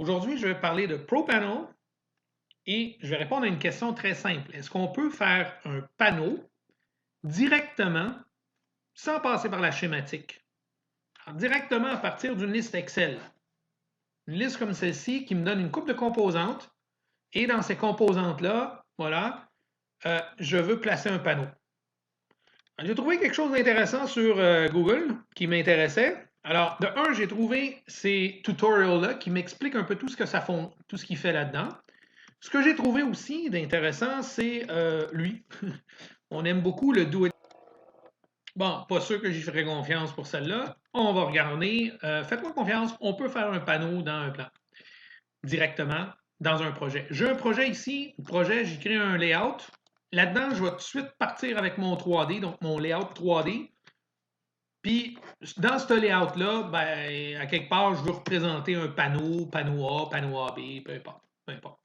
Aujourd'hui, je vais parler de ProPanel et je vais répondre à une question très simple. Est-ce qu'on peut faire un panneau directement sans passer par la schématique? Alors, directement à partir d'une liste Excel. Une liste comme celle-ci qui me donne une coupe de composantes et dans ces composantes-là, voilà, je veux placer un panneau. J'ai trouvé quelque chose d'intéressant sur Google qui m'intéressait. Alors, de un, j'ai trouvé ces tutorials-là qui m'expliquent un peu tout ce que ça font, tout ce qu'il fait là-dedans. Ce que j'ai trouvé aussi d'intéressant, c'est lui. On aime beaucoup le do it. Bon, pas sûr que j'y ferai confiance pour celle-là. On va regarder. Faites-moi confiance, on peut faire un panneau dans un plan, directement dans un projet. J'ai un projet ici, le projet, j'ai créé un layout. Là-dedans, je vais tout de suite partir avec mon 3D, donc mon layout 3D. Puis, dans ce layout-là, ben, à quelque part, je veux représenter un panneau, panneau A, panneau AB, peu importe. Peu importe.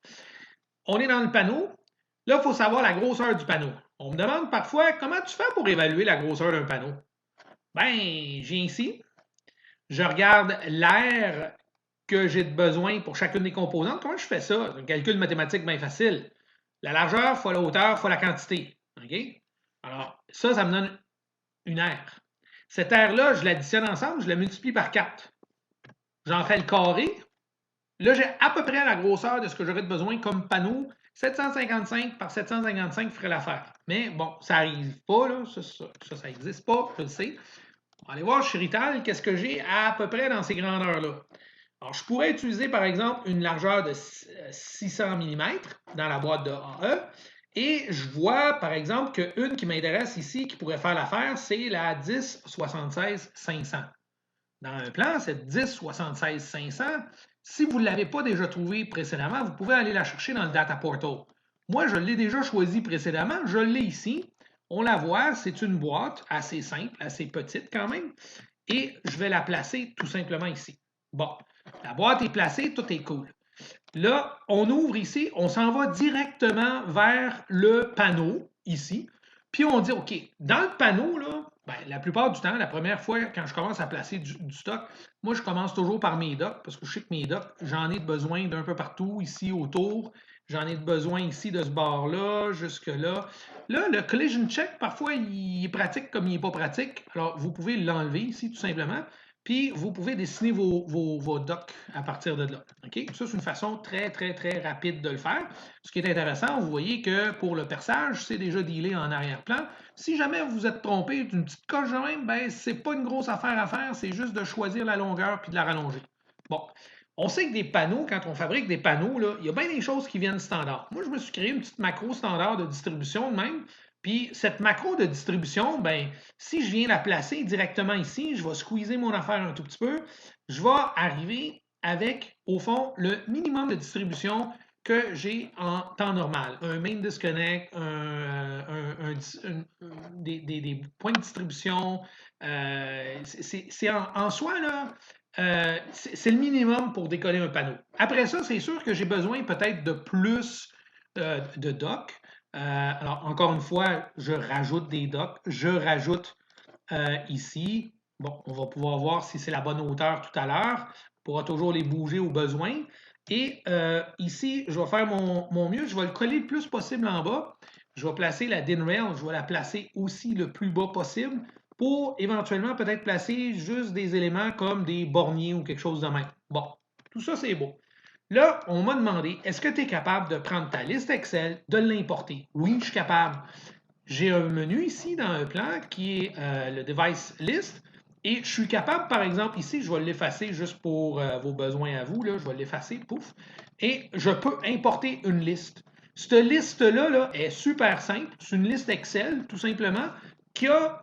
On est dans le panneau. Là, il faut savoir la grosseur du panneau. On me demande parfois comment tu fais pour évaluer la grosseur d'un panneau. Ben, j'ai ici, je regarde l'air que j'ai de besoin pour chacune des composantes. Comment je fais ça? Un calcul mathématique bien facile. La largeur fois la hauteur fois la quantité. OK? Alors, ça me donne une aire. Cette aire-là, je l'additionne ensemble, je la multiplie par 4. J'en fais le carré. Là, j'ai à peu près la grosseur de ce que j'aurais de besoin comme panneau. 755 par 755 ferait l'affaire. Mais bon, ça n'arrive pas, là. Ça n'existe pas, je le sais. On va aller voir chez Rital, qu'est-ce que j'ai à peu près dans ces grandeurs-là. Alors, je pourrais utiliser, par exemple, une largeur de 600 mm dans la boîte de AE. Et je vois, par exemple, qu'une qui m'intéresse ici, qui pourrait faire l'affaire, c'est la 1076-500. Dans un plan, cette 1076-500, si vous ne l'avez pas déjà trouvée précédemment, vous pouvez aller la chercher dans le Data Portal. Moi, je l'ai déjà choisi précédemment, je l'ai ici. On la voit, c'est une boîte assez simple, assez petite quand même, et je vais la placer tout simplement ici. Bon, la boîte est placée, tout est cool. Là, on ouvre ici, on s'en va directement vers le panneau ici. Puis on dit, OK, dans le panneau, là, ben, la plupart du temps, la première fois, quand je commence à placer du stock, moi, je commence toujours par mes docks, parce que je sais que mes docks, j'en ai besoin d'un peu partout, ici autour. J'en ai besoin ici de ce bord-là, jusque-là. Là, le collision check, parfois, il est pratique comme il n'est pas pratique. Alors, vous pouvez l'enlever ici, tout simplement. Puis, vous pouvez dessiner vos docks à partir de là. OK? Ça, c'est une façon très, très, très rapide de le faire. Ce qui est intéressant, vous voyez que pour le perçage, c'est déjà dealé en arrière-plan. Si jamais vous vous êtes trompé d'une petite coche de même, ben, c'est pas une grosse affaire à faire, c'est juste de choisir la longueur puis de la rallonger. Bon. On sait que des panneaux, quand on fabrique des panneaux, là, il y a bien des choses qui viennent standard. Moi, je me suis créé une petite macro standard de distribution de même. Puis cette macro de distribution, ben, si je viens la placer directement ici, je vais squeezer mon affaire un tout petit peu. Je vais arriver avec, au fond, le minimum de distribution que j'ai en temps normal. Un main disconnect, des points de distribution. C'est en soi, là, c'est le minimum pour décoller un panneau. Après ça, c'est sûr que j'ai besoin peut-être de plus de docks. Alors, encore une fois, je rajoute des docks. Je rajoute ici. Bon, on va pouvoir voir si c'est la bonne hauteur tout à l'heure. On pourra toujours les bouger au besoin. Et ici, je vais faire mon mieux. Je vais le coller le plus possible en bas. Je vais placer la DIN rail. Je vais la placer aussi le plus bas possible pour éventuellement peut-être placer juste des éléments comme des borniers ou quelque chose de même. Bon, tout ça, c'est beau. Là, on m'a demandé, est-ce que tu es capable de prendre ta liste Excel, de l'importer? Oui, je suis capable. J'ai un menu ici dans un plan qui est le device list. Et je suis capable, par exemple, ici, je vais l'effacer juste pour vos besoins à vous. Là, je vais l'effacer, pouf. Et je peux importer une liste. Cette liste-là là, est super simple. C'est une liste Excel, tout simplement, qui a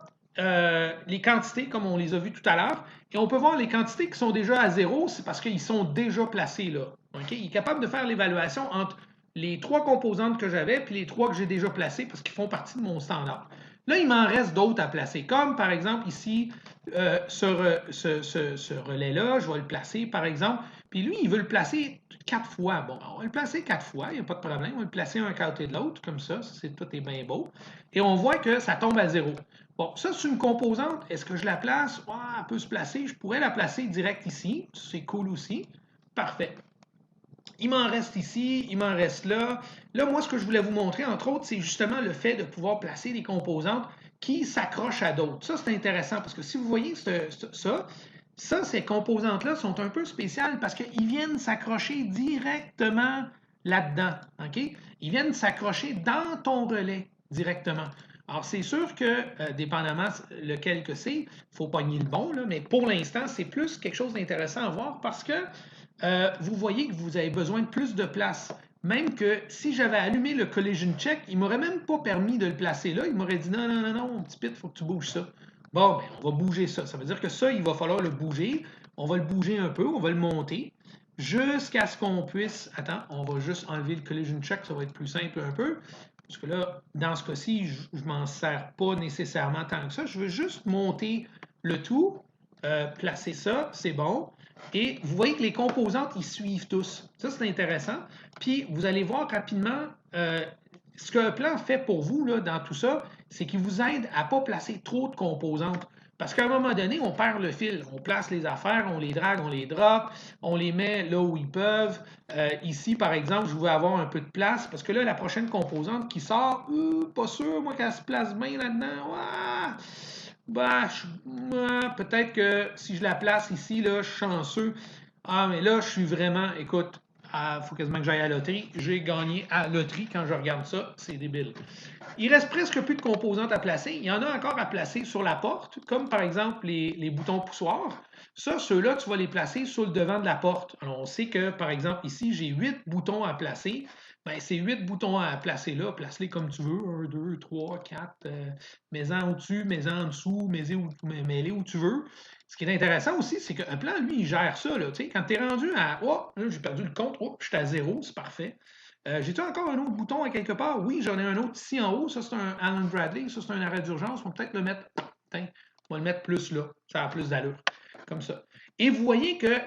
les quantités, comme on les a vues tout à l'heure. Et on peut voir les quantités qui sont déjà à zéro, c'est parce qu'ils sont déjà placés là. Okay? Il est capable de faire l'évaluation entre les trois composantes que j'avais puis les trois que j'ai déjà placées parce qu'ils font partie de mon standard. Là, il m'en reste d'autres à placer, comme par exemple ici, ce relais-là, je vais le placer par exemple. Puis lui, il veut le placer 4 fois. Bon, on va le placer 4 fois, il n'y a pas de problème. On va le placer un à côté de l'autre, comme ça, tout est bien beau. Et on voit que ça tombe à zéro. Bon, ça, c'est une composante. Est-ce que je la place? Elle peut se placer. Je pourrais la placer direct ici. C'est cool aussi. Parfait. Il m'en reste ici, il m'en reste là. Là, moi, ce que je voulais vous montrer, entre autres, c'est justement le fait de pouvoir placer des composantes qui s'accrochent à d'autres. Ça, c'est intéressant parce que si vous voyez ça, ces composantes-là sont un peu spéciales parce qu'ils viennent s'accrocher directement là-dedans. OK? Ils viennent s'accrocher dans ton relais directement. Alors, c'est sûr que, dépendamment lequel que c'est, il faut pogner le bon, là, mais pour l'instant, c'est plus quelque chose d'intéressant à voir parce que vous voyez que vous avez besoin de plus de place. Même que si j'avais allumé le collision check, il ne m'aurait même pas permis de le placer là. Il m'aurait dit non, non, non, non, mon petit pit, il faut que tu bouges ça. Bon, ben, on va bouger ça. Ça veut dire que ça, il va falloir le bouger. On va le bouger un peu, on va le monter jusqu'à ce qu'on puisse. Attends, on va juste enlever le collision check, ça va être plus simple un peu. Parce que là, dans ce cas-ci, je ne m'en sers pas nécessairement tant que ça. Je veux juste monter le tout, placer ça, c'est bon. Et vous voyez que les composantes, ils suivent tous. Ça, c'est intéressant. Puis, vous allez voir rapidement, ce qu'un plan fait pour vous là, dans tout ça, c'est qu'il vous aide à ne pas placer trop de composantes. Parce qu'à un moment donné, on perd le fil. On place les affaires, on les drague, on les drop, on les met là où ils peuvent. Ici, par exemple, je veux avoir un peu de place parce que là, la prochaine composante qui sort, pas sûr, moi, qu'elle se place bien là-dedans. Ouah! Bah, peut-être que si je la place ici, là, je suis chanceux. Ah, mais là, je suis vraiment, écoute, il faut quasiment que j'aille à la loterie. J'ai gagné à la loterie quand je regarde ça. C'est débile. Il reste presque plus de composantes à placer. Il y en a encore à placer sur la porte, comme par exemple les boutons poussoirs. Ça, ceux-là, tu vas les placer sur le devant de la porte. Alors, on sait que, par exemple, ici, j'ai 8 boutons à placer. Bien, ces 8 boutons à placer là, place-les comme tu veux. 1, 2, 3, 4. Mets-en au-dessus, mets-en en dessous, mets-les où tu veux. Ce qui est intéressant aussi, c'est qu'un plan, lui, il gère ça. Là, quand tu es rendu à. Oh, là, j'ai perdu le compte. Oh, je suis à 0, c'est parfait. J'ai-tu encore un autre bouton à quelque part? Oui, j'en ai un autre ici en haut. Ça, c'est un Allen Bradley. Ça, c'est un arrêt d'urgence. On va peut-être le mettre. Tiens, on va le mettre plus là. Ça a plus d'allure. Comme ça. Et vous voyez que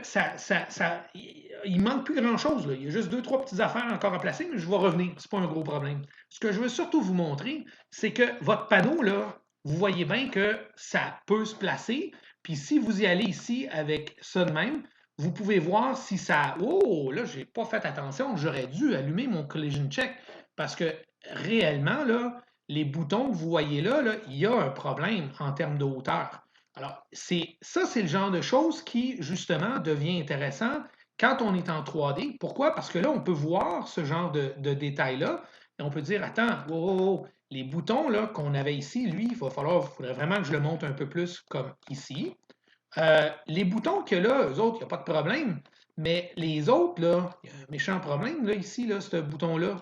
il manque plus grand-chose. Il y a juste 2-3 petites affaires encore à placer, mais je vais revenir. Ce n'est pas un gros problème. Ce que je veux surtout vous montrer, c'est que votre panneau, là, vous voyez bien que ça peut se placer. Puis si vous y allez ici avec ça de même, vous pouvez voir si ça. Oh, là, je n'ai pas fait attention. J'aurais dû allumer mon collision check parce que réellement, là, les boutons que vous voyez là, il y a un problème en termes de hauteur. Alors, ça, c'est le genre de choses qui, justement, devient intéressant quand on est en 3D. Pourquoi? Parce que là, on peut voir ce genre de détails-là et on peut dire, attends, les boutons là, qu'on avait ici, lui, il faudrait vraiment que je le monte un peu plus comme ici. Les boutons que là, eux autres, il n'y a pas de problème. Mais les autres, là, il y a un méchant problème, là, ici, là, ce bouton-là,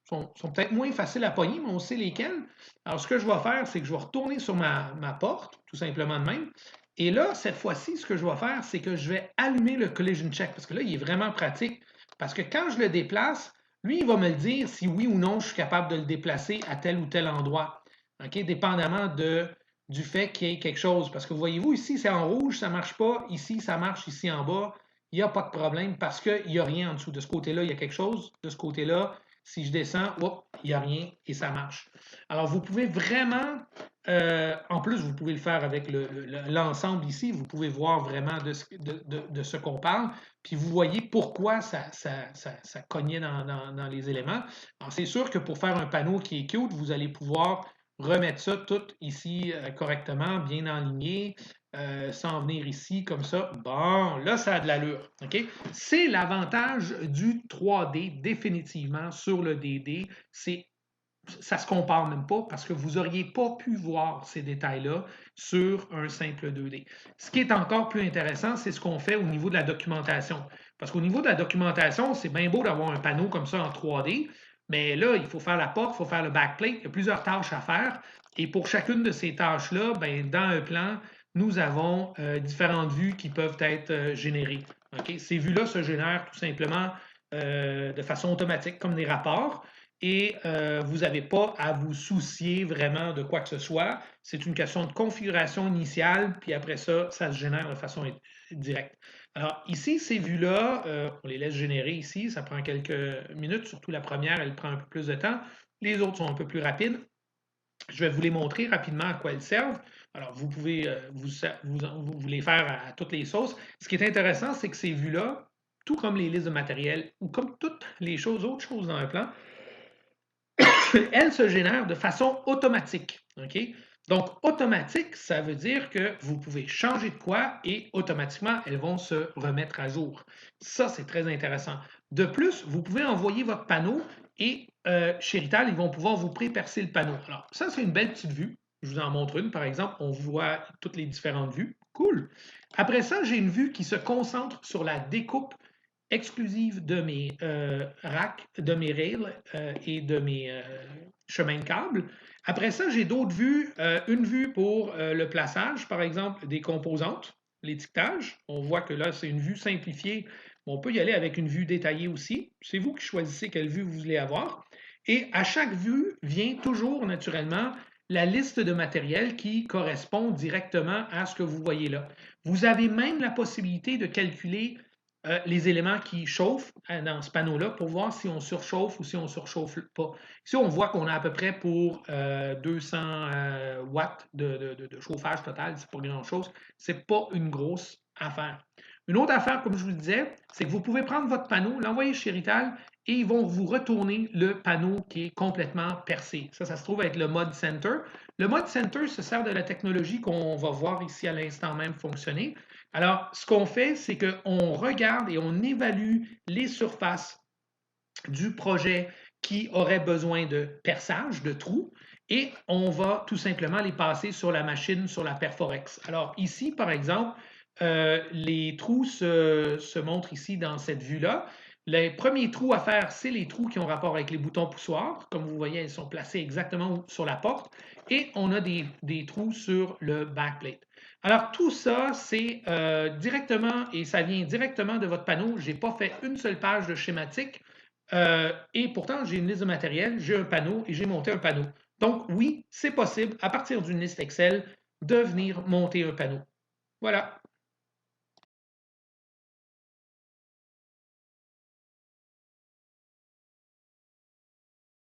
sont peut-être moins faciles à pogner, mais on sait lesquels. Alors, ce que je vais faire, c'est que je vais retourner sur ma porte, tout simplement de même. Et là, cette fois-ci, ce que je vais faire, c'est que je vais allumer le collision check, parce que là, il est vraiment pratique. Parce que quand je le déplace, lui, il va me le dire si oui ou non je suis capable de le déplacer à tel ou tel endroit. OK? Dépendamment du fait qu'il y ait quelque chose. Parce que voyez-vous, ici, c'est en rouge, ça ne marche pas. Ici, ça marche, ici en bas. Il n'y a pas de problème parce qu'il n'y a rien en dessous. De ce côté-là, il y a quelque chose. De ce côté-là, si je descends, il n'y a rien et ça marche. Alors, vous pouvez vraiment, en plus, vous pouvez le faire avec l'ensemble ici. Vous pouvez voir vraiment de ce qu'on parle. Puis vous voyez pourquoi ça cognait dans les éléments. Alors, c'est sûr que pour faire un panneau qui est cute, vous allez pouvoir remettre ça tout ici correctement, bien aligné, sans venir ici comme ça. Bon, là, ça a de l'allure. OK? C'est l'avantage du 3D définitivement sur le DD. Ça ne se compare même pas parce que vous n'auriez pas pu voir ces détails-là sur un simple 2D. Ce qui est encore plus intéressant, c'est ce qu'on fait au niveau de la documentation. Parce qu'au niveau de la documentation, c'est bien beau d'avoir un panneau comme ça en 3D, mais là, il faut faire la porte, il faut faire le backplate, il y a plusieurs tâches à faire. Et pour chacune de ces tâches-là, ben, dans un plan, nous avons différentes vues qui peuvent être générées. Okay? Ces vues-là se génèrent tout simplement de façon automatique, comme des rapports et vous n'avez pas à vous soucier vraiment de quoi que ce soit. C'est une question de configuration initiale, puis après ça, ça se génère de façon directe. Alors ici, ces vues-là, on les laisse générer ici, ça prend quelques minutes, surtout la première, elle prend un peu plus de temps. Les autres sont un peu plus rapides. Je vais vous les montrer rapidement à quoi elles servent. Alors, vous pouvez vous les faire à toutes les sauces. Ce qui est intéressant, c'est que ces vues-là, tout comme les listes de matériel ou comme toutes les autres choses dans un plan, elles se génèrent de façon automatique. OK? Donc, automatique, ça veut dire que vous pouvez changer de quoi et automatiquement, elles vont se remettre à jour. Ça, c'est très intéressant. De plus, vous pouvez envoyer votre panneau et chez Rital, ils vont pouvoir vous pré-percer le panneau. Alors, ça, c'est une belle petite vue. Je vous en montre une, par exemple. On voit toutes les différentes vues. Cool. Après ça, j'ai une vue qui se concentre sur la découpe exclusive de mes racks, de mes rails et de mes chemins de câble. Après ça, j'ai d'autres vues. Une vue pour le plaçage, par exemple, des composantes, l'étiquetage. On voit que là, c'est une vue simplifiée. On peut y aller avec une vue détaillée aussi. C'est vous qui choisissez quelle vue vous voulez avoir. Et à chaque vue vient toujours, naturellement, la liste de matériel qui correspond directement à ce que vous voyez là. Vous avez même la possibilité de calculer les éléments qui chauffent dans ce panneau-là pour voir si on surchauffe ou si on ne surchauffe pas. Ici, on voit qu'on a à peu près pour 200 watts de chauffage total. C'est pas grand-chose. C'est pas une grosse affaire. Une autre affaire, comme je vous le disais, c'est que vous pouvez prendre votre panneau, l'envoyer chez Rital et ils vont vous retourner le panneau qui est complètement percé. Ça se trouve être le mode Center. Le mode Center se sert de la technologie qu'on va voir ici à l'instant même fonctionner. Alors, ce qu'on fait, c'est qu'on regarde et on évalue les surfaces du projet qui aurait besoin de perçage, de trous, et on va tout simplement les passer sur la machine, sur la Perforex. Alors ici, par exemple, les trous se montrent ici dans cette vue-là. Les premiers trous à faire, c'est les trous qui ont rapport avec les boutons poussoirs. Comme vous voyez, ils sont placés exactement sur la porte. Et on a des trous sur le backplate. Alors, tout ça, c'est directement, et ça vient directement de votre panneau. Je n'ai pas fait une seule page de schématique. Et pourtant, j'ai une liste de matériel, j'ai un panneau et j'ai monté un panneau. Donc, oui, c'est possible, à partir d'une liste Excel, de venir monter un panneau. Voilà.